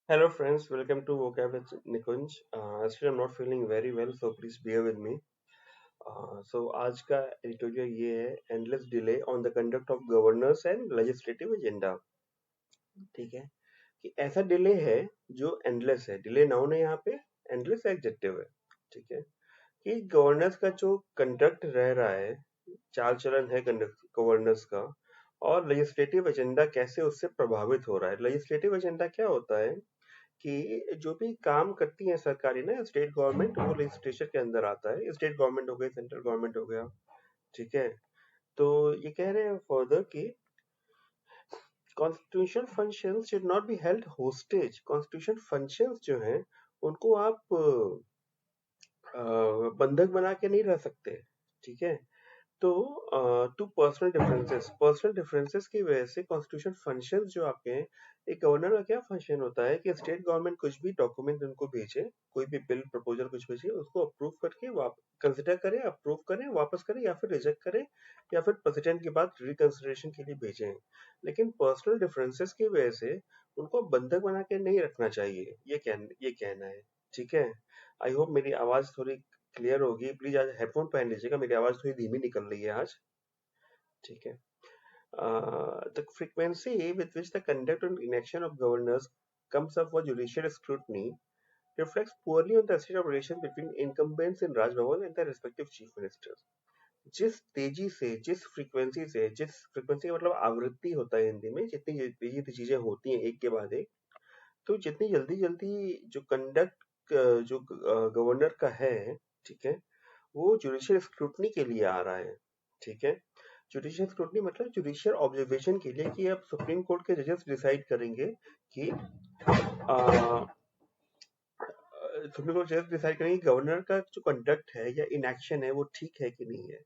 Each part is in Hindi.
Hello friends, welcome to Vocab with Nikunj. Actually, I'm not feeling very well, so please bear with me. So आज का एडिटोरियल ये है endless delay on the conduct of governance and legislative agenda. ठीक है कि ऐसा डिले है जो endless है. डिले नाउन है यहाँ पे, endless एडजेक्टिव है. ठीक है कि गवर्नेंस का जो कंडक्ट रह रहा है, चाल चलन है गवर्नेंस का, और लेजिस्लेटिव एजेंडा कैसे उससे प्रभावित हो रहा है. लेजिस्लेटिव एजेंडा क्या होता है कि जो भी काम करती है सरकारी ना स्टेट गवर्नमेंट, वो लेजिस्लेचर के अंदर आता है. स्टेट गवर्नमेंट हो गई, सेंट्रल गवर्नमेंट हो गया. ठीक है. तो ये कह रहे हैं फर्दर कि constitution functions should not be held hostage. Constitution functions जो हैं उनको आप बंधक बना के नहीं रह सकते. ठीक है. तो टू पर्सनल डिफरेंसेस की वजह से कॉन्स्टिट्यूशन फंक्शंस जो आपके हैं, एक गवर्नर का क्या फंक्शन होता है कि स्टेट गवर्नमेंट कुछ भी डॉक्यूमेंट उनको भेजे, कोई भी बिल प्रपोजल कुछ भेजे, उसको अप्रूव करके कंसिडर करें, अप्रूव करें, वापस करें या फिर रिजेक्ट करें, या फिर प्रेसिडेंट के बाद रिकंसिडरेशन के लिए भेजें. लेकिन पर्सनल डिफरेंसेस की वजह से उनको बंधक बना के नहीं रखना चाहिए, ये कहना है. ठीक है. आई होप मेरी आवाज थोड़ी क्लियर होगी. प्लीज आज हेडफोन पहन लीजिएगा, मेरी आवाज थोड़ी धीमी निकल रही है आज. ठीक है. The frequency with which the conduct and inaction of governors comes up for judicial scrutiny reflects poorly on the state of relations between incumbents in Raj Bhavan and their respective chief ministers. जिस तेजी से, जिस फ्रीक्वेंसी का मतलब आवृत्ति होता है हिंदी में, जितनी तेजी से चीजें होती हैं एक के बाद एक, तो जितनी जल्दी जल्दी जो कंडक्ट जो गवर्नर का है, ठीक है, वो जुडिशियल स्क्रूटनी के लिए आ रहा है. ठीक है. जुडिशियल स्क्रूटनी मतलब जुडिशियल ऑब्जर्वेशन के लिए कि अब सुप्रीम कोर्ट के जजेस डिसाइड करेंगे कि सुप्रीम कोर्ट जजेस डिसाइड करेंगे कि गवर्नर का जो कंडक्ट है या इनएक्शन है वो ठीक है कि नहीं है.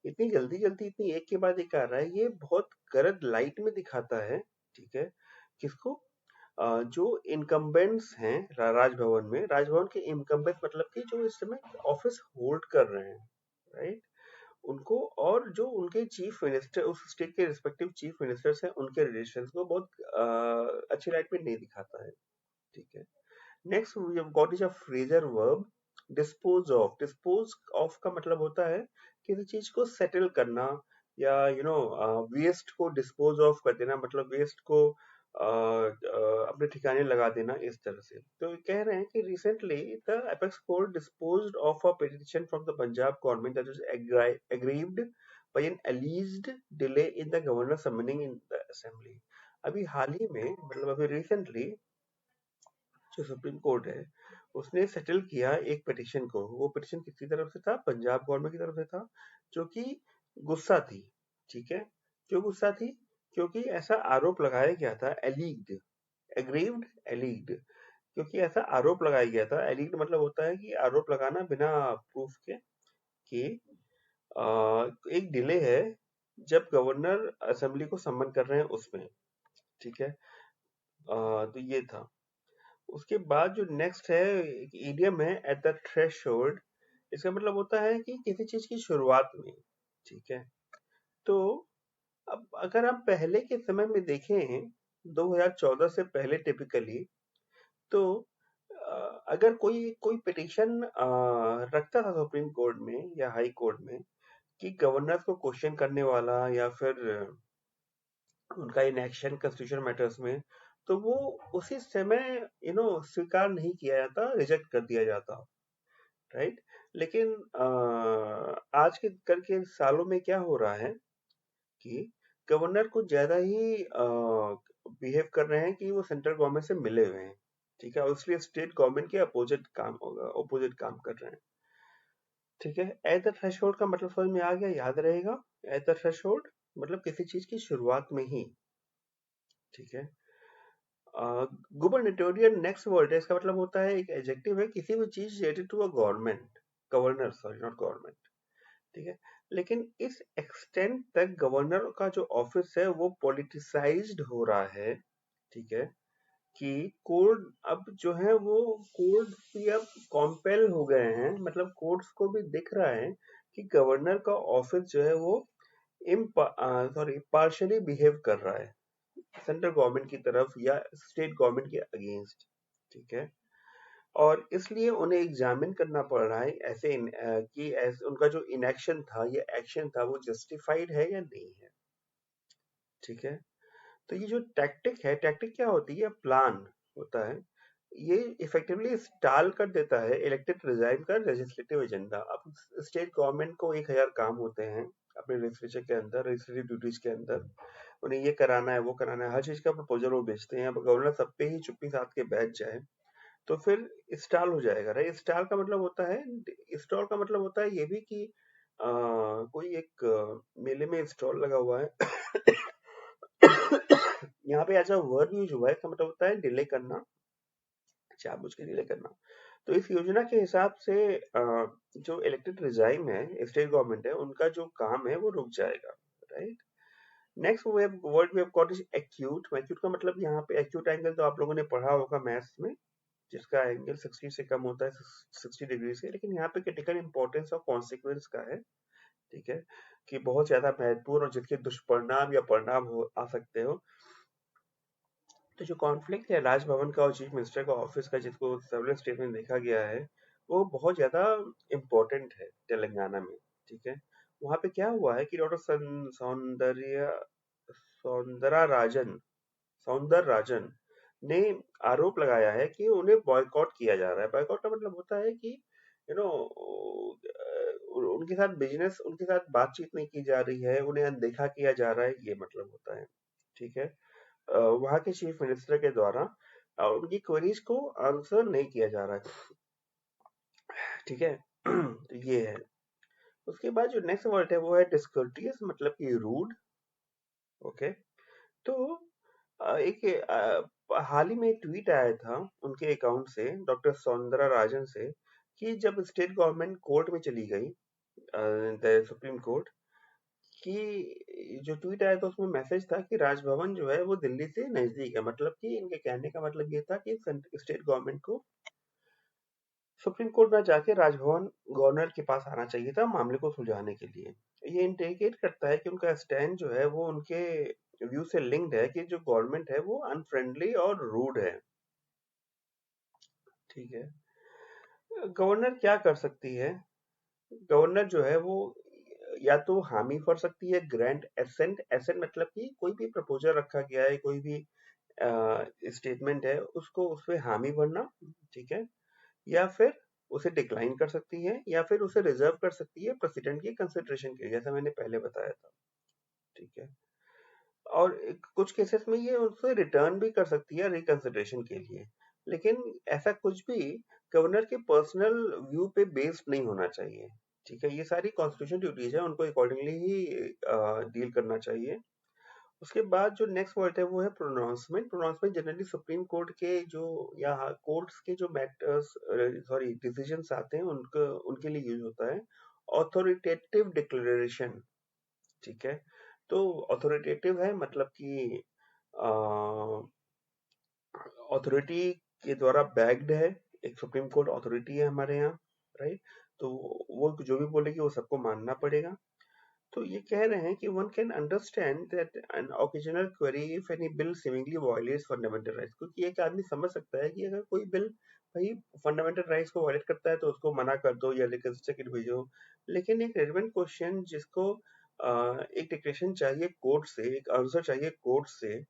इतनी जल्दी जल्दी, इतनी एक के बाद एक आ रहा है, ये बहुत गलत लाइट में दिखाता है. ठीक है. किसको? जो इनकम्बेंट्स हैं राजभवन के इनकम्बेंट मतलब कि जो इस समय ऑफिस होल्ड कर रहे हैं, राइट, उनको, और जो उनके चीफ मिनिस्टर, उस स्टेट के रिस्पेक्टिव चीफ मिनिस्टर्स हैं, उनके रिलेशंस को बहुत अच्छी लाइट में नहीं दिखाता है. ठीक है. Next we have got is a phrasal verb, dispose of का मतलब होता है किसी चीज को सेटल करना, या वेस्ट को डिस्पोज ऑफ कर देना, मतलब वेस्ट को अपने ठिकाने लगा देना, इस तरह से. तो ये कह रहे हैं कि recently the apex court disposed of a petition from the Punjab government that is aggrieved by an alleged delay in the governor summoning in the assembly. अभी हाल ही में, मतलब अभी रिसेंटली, जो सुप्रीम कोर्ट है उसने सेटल किया एक पिटिशन को. वो पिटिशन किसकी तरफ से था? पंजाब गवर्नमेंट की तरफ से था, जो कि गुस्सा थी. ठीक है. क्यों गुस्सा थी? क्योंकि ऐसा आरोप लगाया गया था, एलीग्ड, एग्रीव्ड, एलीग्ड, क्योंकि ऐसा आरोप लगाया गया था. एलीग्ड मतलब होता है कि आरोप लगाना बिना प्रूफ के, कि एक डिले है जब गवर्नर असेंबली को सम्मन कर रहे हैं उसमें. ठीक है. तो ये था. उसके बाद जो नेक्स्ट है, ईडियम है, एट द थ्रेशोल्ड. इसका मतलब होता है कि किसी चीज की शुरुआत में. ठीक है. तो अब अगर हम पहले के समय में देखें, 2014 से पहले टिपिकली, तो अगर कोई कोई पिटीशन रखता था सुप्रीम कोर्ट में या हाई कोर्ट में कि गवर्नर को क्वेश्चन करने वाला, या फिर उनका इनएक्शन कॉन्स्टिट्यूशन मैटर्स में, तो वो उसी समय स्वीकार नहीं किया जाता, रिजेक्ट कर दिया जाता, राइट. लेकिन आज के करके सालों में क्या हो रहा है कि गवर्नर कुछ ज्यादा ही बिहेव कर रहे हैं कि वो सेंट्रल गवर्नमेंट से मिले हुए हैं. ठीक है. और इसलिए स्टेट गवर्नमेंट के अपोजिट काम कर रहे हैं. ठीक है. एट द थ्रेशोल्ड का मतलब समझ में आ गया, याद रहेगा. एट द थ्रेशोल्ड मतलब किसी चीज की शुरुआत में ही. ठीक है. गुबर्नेटोरियल नेक्स्ट वर्ड है, इसका मतलब होता है, एक एडजेक्टिव है, किसी भी चीज related to a government, governor, sorry, not government. ठीक है. लेकिन इस एक्सटेंट तक गवर्नर का जो ऑफिस है वो पॉलिटिसाइज्ड हो रहा है. ठीक है. कि कोर्ट अब जो है वो कोर्ट भी अब कॉम्पेल हो गए हैं, मतलब कोर्ट्स को भी दिख रहा है कि गवर्नर का ऑफिस जो है वो पार्शियली बिहेव कर रहा है सेंट्रल गवर्नमेंट की तरफ या स्टेट गवर्नमेंट के अगेंस्ट. ठीक है। और इसलिए उन्हें एग्जामिन करना पड़ रहा है कि ऐसे उनका जो इनएक्शन था या एक्शन था वो जस्टिफाइड है या नहीं है। ठीक है। तो ये जो टैक्टिक है, टैक्टिक क्या होती है? प्लान होता है। ये इफेक्टिवली स्टाल कर देता है इलेक्टेड रिजाइम का लेजिस्लेटिव एजेंडा। अब स्टेट गवर्नमेंट को 1000 काम होते हैं अपने लेजिस्लेचर के अंदर, लेजिस्लेटिव ड्यूटीज के अंदर। उन्हें ये कराना है, वो कराना है, हर चीज का प्रपोजल वो भेजते हैं। अब गवर्नर सब पे ही चुप्पी साध के बैठ जाए तो फिर स्टॉल हो जाएगा, राइट? स्टॉल का मतलब होता है ये भी कि कोई एक मेले में स्टॉल लगा हुआ है। यहाँ पे ऐसा वर्ड यूज हुआ है, इसका मतलब होता है डिले करना, जानबूझ के डिले करना। तो इस योजना के हिसाब से जो इलेक्टेड रिजाइम है, स्टेट गवर्नमेंट है, उनका जो काम है वो रुक जाएगा, right? Next word we have got is acute. Acute का मतलब यहाँ पे एक्यूट एंगल तो आप लोगों ने पढ़ा होगा मैथ्स में, जिसका एंगल 60 से कम होता है, 60 डिग्री से। लेकिन यहाँ पे क्रिटिकल इंपॉर्टेंस और कॉन्सिक्वेंस का है, ठीक है, कि बहुत ज्यादा महत्वपूर्ण और जिसके दुष्परिणाम या परिणाम हो आ सकते हो। तो जो कॉन्फ्लिक्ट है राजभवन का और चीफ मिनिस्टर का ऑफिस का, जिसको सेवरल स्टेट में देखा गया है, वो बहुत ज्यादा इम्पोर्टेंट है तेलंगाना में। ठीक है। वहां पे क्या हुआ है कि डॉक्टर सौंदरा राजन सौंदर राजन ने आरोप लगाया है कि उन्हें बॉयकॉट किया जा रहा है। बॉयकॉट का मतलब होता है कि यू नो उनके साथ बिजनेस, उनके साथ बातचीत नहीं की जा रही है, उन्हें अनदेखा किया जा रहा है, ये मतलब होता है। ठीक है। वहाँ के चीफ मिनिस्टर के द्वारा उनकी क्वेरीज को आंसर नहीं किया जा रहा है। ठीक है। तो ये है। उसके बाद जो नेक्स्ट वर्ड है वो है डिस्कर्टियस, मतलब कि रूड। ओके। तो एक हाल ही में एक ट्वीट आया था उनके अकाउंट से, डॉक्टर सौंदरा राजन से, कि जब स्टेट गवर्नमेंट कोर्ट में चली गई, सुप्रीम कोर्ट की, जो ट्वीट आया था उसमें मैसेज था कि राजभवन जो है वो दिल्ली से नजदीक है। मतलब कि इनके कहने का मतलब ये था कि स्टेट गवर्नमेंट को सुप्रीम कोर्ट में जाके राजभवन गवर्नर के पास आना चाहिए था मामले को सुलझाने के लिए। ये इंडिकेट करता है कि उनका स्टैंड जो है वो उनके व्यू से लिंक्ड है कि जो गवर्नमेंट है वो अनफ्रेंडली और रूड है। ठीक है। गवर्नर क्या कर सकती है? गवर्नर जो है वो या तो हामी भर सकती है, ग्रैंड एसेंट। एसेंट मतलब कि कोई भी प्रपोजल रखा गया है, कोई भी स्टेटमेंट है, उसको उस पे हामी भरना। ठीक है। या फिर उसे डिक्लाइन कर सकती है, या फिर उसे रिजर्व कर सकती है प्रेसिडेंट की कंसिडरेशन के लिए, जैसा मैंने पहले बताया था। ठीक है। और कुछ केसेस में ये उसे रिटर्न भी कर सकती है रिकंसिडरेशन के लिए। लेकिन ऐसा कुछ भी गवर्नर के पर्सनल व्यू पे बेस्ड नहीं होना चाहिए। ठीक है। ये सारी कॉन्स्टिट्यूशन ड्यूटीज है, उनको अकॉर्डिंगली ही डील करना चाहिए। उसके बाद जो नेक्स्ट वर्ड है वो है pronouncement. Pronouncement generally supreme court के जो या कोर्ट्स के जो मैटर्स, सॉरी, डिसीजंस आते हैं उनको, उनके लिए यूज होता है। Authoritative declaration. ठीक है। तो ऑथोरिटेटिव है मतलब कि अथॉरिटी के द्वारा बैक्ड है, एक सुप्रीम कोर्ट अथॉरिटी है हमारे यहाँ, राइट? तो वो जो भी बोलेगी वो सबको मानना पड़ेगा। तो ये कह रहे हैं कि one can understand that an occasional query if any bill seemingly violates fundamental rights. क्योंकि एक आदमी समझ सकता है कि अगर कोई बिल भाई फंडामेंटल राइट्स को वायलेट करता है तो उसको मना कर दो या रिकंसिडर भेजो। लेकिन एक रेलेवेंट क्वेश्चन जिसको एक डिक्लेरेशन चाहिए कोर्ट से, एक आंसर चाहिए कोर्ट से,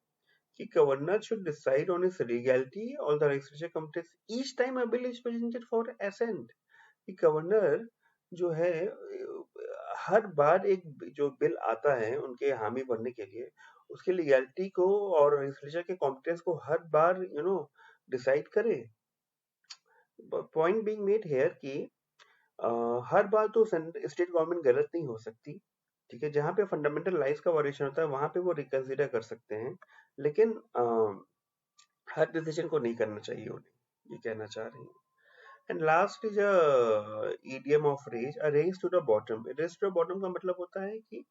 कि governor should decide on its legality or the legislature committees each time a bill is presented for assent। कि गवर्नर जो है हर बार एक जो बिल आता है उनके हामी भरने के लिए, उसकी लीगैलिटी को और लेजिस्लेचर के कॉम्पिटेंस को हर बार डिसाइड करे। पॉइंट बीइंग मेड हियर कि हर बार तो स्टेट गवर्नमेंट गलत नहीं हो सकती। ठीक है। जहां पे फंडामेंटल राइट्स का वायलेशन होता है वहां पे वो रिकंसिडर कर सकते हैं। लेकिन हर डिसीजन को नहीं करना चाहिए उन्हें, ये कहना चाह रही हूँ। And last is a idiom of race, a race to the bottom. Race to the bottom का मतलब होता है कि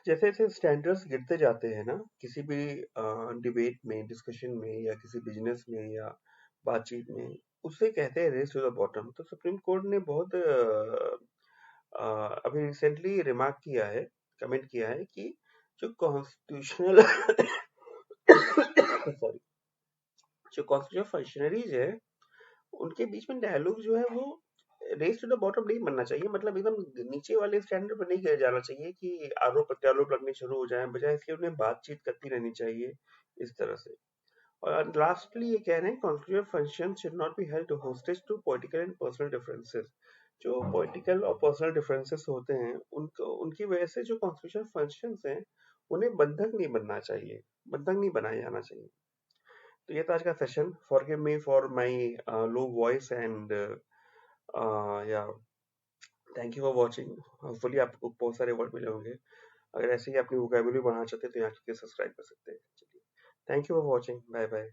जैसे जैसे स्टैंडर्ड्स गिरते जाते हैं ना, किसी भी डिबेट में, डिस्कशन में, या किसी बिजनेस में, या बातचीत में, उसे कहते हैं रेस टू द बॉटम। तो सुप्रीम कोर्ट ने बहुत अभी रिसेंटली रिमार्क किया है, कमेंट किया है कि जो कॉन्स्टिट्यूशनल सॉरी जो कॉन्स्टिट्यूशनल फंक्शनरीज है उनके बीच में डायलॉग जो है वो रेस टू द बॉटम नहीं बनना चाहिए, मतलब एकदम नीचे वाले स्टैंडर्ड पर नहीं किया जाना चाहिए कि आरोप प्रत्यारोप लगने शुरू हो जाए, बजाय इसके उन्हें बातचीत करती रहनी चाहिए इस तरह से। और लास्टली ये कह रहे हैं constitutional function should not be held hostage to political and personal differences. जो पॉलिटिकल और पर्सनल डिफरेंसेस होते हैं उनको उनकी वजह से जो कॉन्स्टिट्यूशनल फंक्शंस हैं उन्हें बंधक नहीं बनना चाहिए, बंधक नहीं बनाया जाना चाहिए। तो ये था आज का सेशन। Forgive me for my low voice and yeah thank you for watching. Hopefully आपको बहुत सारे वर्ड मिले होंगे। अगर ऐसे ही अपनी वोकैबुलरी बढ़ाना चाहते हैं तो यहाँ के सब्सक्राइब कर सकते हैं। चलिए, thank you for watching, bye bye.